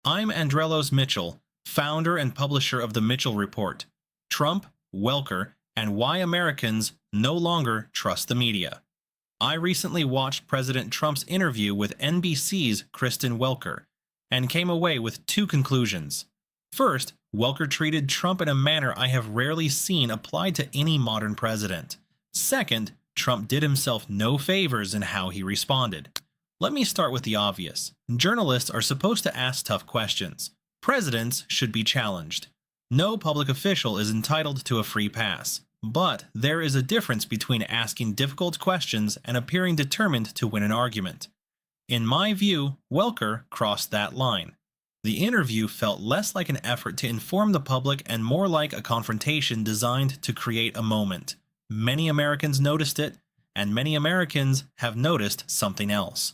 I'm Andrellos Mitchell, founder and publisher of the Mitchell Report, Trump, Welker, and Why Americans No Longer Trust the Media. I recently watched President Trump's interview with NBC's Kristen Welker and came away with two conclusions. First, Welker treated Trump in a manner I have rarely seen applied to any modern president. Second, Trump did himself no favors in how he responded. Let me start with the obvious. Journalists are supposed to ask tough questions. Presidents should be challenged. No public official is entitled to a free pass. But there is a difference between asking difficult questions and appearing determined to win an argument. In my view, Welker crossed that line. The interview felt less like an effort to inform the public and more like a confrontation designed to create a moment. Many Americans noticed it, and many Americans have noticed something else.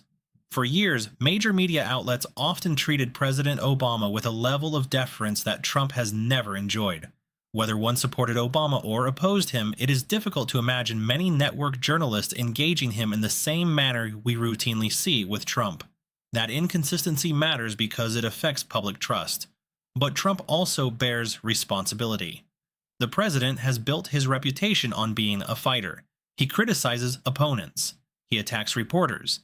For years, major media outlets often treated President Obama with a level of deference that Trump has never enjoyed. Whether one supported Obama or opposed him, it is difficult to imagine many network journalists engaging him in the same manner we routinely see with Trump. That inconsistency matters because it affects public trust. But Trump also bears responsibility. The president has built his reputation on being a fighter. He criticizes opponents. He attacks reporters.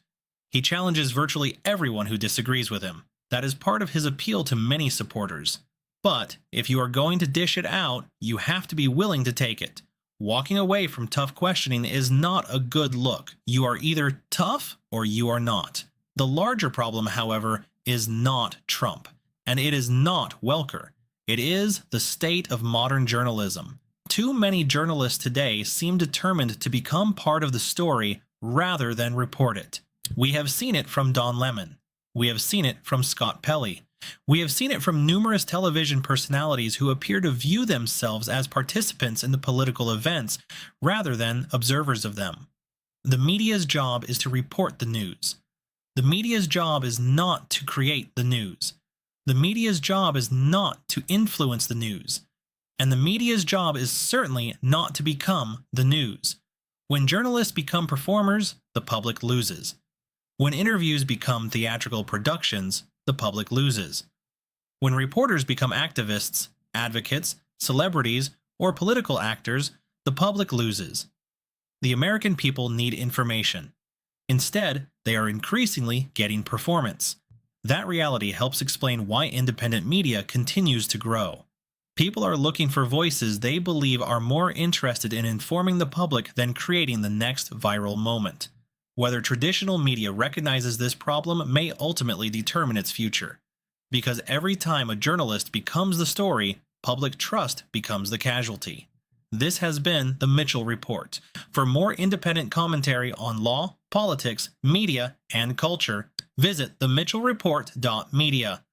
He challenges virtually everyone who disagrees with him. That is part of his appeal to many supporters. But if you are going to dish it out, you have to be willing to take it. Walking away from tough questioning is not a good look. You are either tough or you are not. The larger problem, however, is not Trump, and it is not Welker. It is the state of modern journalism. Too many journalists today seem determined to become part of the story rather than report it. We have seen it from Don Lemon. We have seen it from Scott Pelley. We have seen it from numerous television personalities who appear to view themselves as participants in the political events rather than observers of them. The media's job is to report the news. The media's job is not to create the news. The media's job is not to influence the news. And the media's job is certainly not to become the news. When journalists become performers, the public loses. When interviews become theatrical productions, the public loses. When reporters become activists, advocates, celebrities, or political actors, the public loses. The American people need information. Instead, they are increasingly getting performance. That reality helps explain why independent media continues to grow. People are looking for voices they believe are more interested in informing the public than creating the next viral moment. Whether traditional media recognizes this problem may ultimately determine its future. Because every time a journalist becomes the story, public trust becomes the casualty. This has been the Mitchell Report. For more independent commentary on law, politics, media, and culture, visit themitchellreport.media.